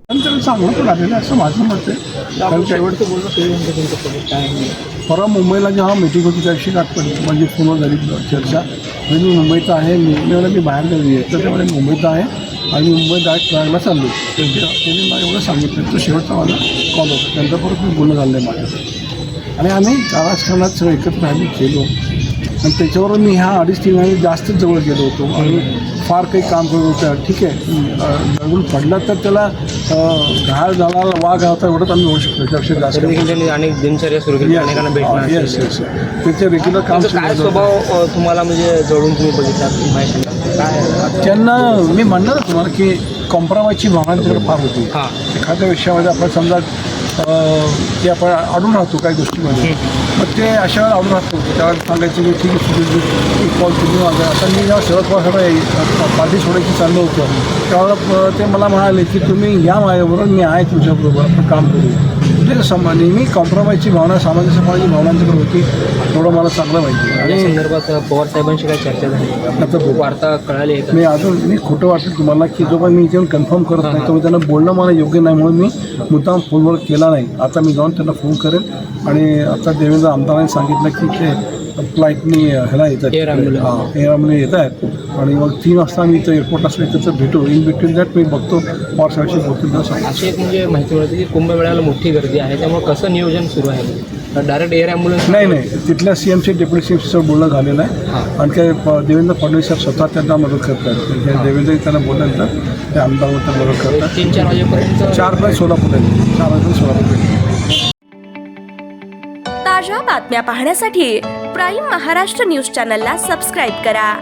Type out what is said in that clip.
नंतर सांगून पण आलेलं असं माझं मत आहे. कारण शेवटचं बोलणं ते म्हणतं त्यांच्यासोबत काय नाही. परवा मुंबईला जेव्हा मीटिंग होती त्या दिवशी आठवण म्हणजे फोनवर झाली चर्चा. म्हणजे मी मुंबईत आहे, मी बाहेर गेली आहे तर त्यामुळे मुंबईत आहे आणि मुंबईत डायरेक्ट प्रयागला चाललो. त्यांनी मला एवढं सांगितलं. तो शेवटचा माझा कॉल होता. त्यांचा परत मी बोलणं झालं नाही माझं. आणि आम्ही राजकारणात सगळं एकत्र आम्ही केलो आणि त्याच्यावर मी ह्या 2-3 महिने जास्तच जवळ गेलो होतो आणि फार काही काम करत होतं. ठीक आहे, दगडून पडला तर त्याला घायल झाला, वाघ होता एवढंच आम्ही होऊ शकतो. त्यापेक्षा जास्त त्यांनी अनेक दिनचर्या सुरू केली, अनेकांना भेटणार. येस येस त्याचे रेग्युलर काम काय स्वभाव तुम्हाला म्हणजे जवळून तुम्ही बघितला माहिती काय? त्यांना मी म्हणणार तुम्हाला की कॉम्प्रोमाइजची भावना त्यांच्याकडे फार होती. एखाद्या विषयामध्ये आपण समजा की आपण अडून राहतो काही गोष्टीमध्ये, मग ते अशा वेळेला अडून राहतो. त्यावेळेला सांगायचं की ठीक आहे एक कॉल तुम्ही माझा. आता मी जेव्हा शरद पवार पार्टी सोडायची चाललं होतं त्यावेळेला ते मला म्हणाले की तुम्ही या माझ्याबरोबर, मी आहे तुमच्याबरोबर, आपण काम करू. म्हणजे नेहमी कॉम्प्रोमाइजची भावना, सामंजस्यपणाची भावना त्यांच्याकडे होती. थोडं मला चांगलं माहिती. आणि संदर्भात पवार साहेबांशी काय चर्चा झाली? आता वार्ता कळाली मी अजून खोटं वाटेल तुम्हाला की जो पण मी इथे कन्फर्म करत नाही तर त्यांना बोलणं मला योग्य नाही म्हणून मी मुद्दाम फोनवर केला नाही. आता मी जाऊन त्यांना फोन करेन. आणि आता देवेंद्र आमदारांनी सांगितलं की ते फ्लाईटनी ह्याला येतात, एअर ॲम्ब्युलन्स येत आहेत आणि मग 3 वाजता मी इथं एअरपोर्ट असले त्याचं भेटू. इन बिटवीन दॅट मी बघतो पवार साहेबांशी बोलतो त्यांना सांगतो. अशी एक म्हणजे माहिती मिळते की कुंभमेळ्याला मोठी गर्दी आहे, त्यामुळे कसं नियोजन सुरू आहे? डायरेक्ट एअर ॲम्ब्युलन्स नाही, तिथल्या CMC डेप्युटी CMCचं बोलणं झालेलं आहे. आणि काय देवेंद्र फडणवीस साहेब स्वतः त्यांना मदत करतात. देवेंद्र त्यांना बोलल्यानंतर ते आमदार मदत करतात. 3-4 वाजेपर्यंत 4 सोलापूर 4 सोलापूर. ताज्या बातम्या पाहण्यासाठी प्राईम महाराष्ट्र न्यूज चॅनलला सबस्क्राईब करा.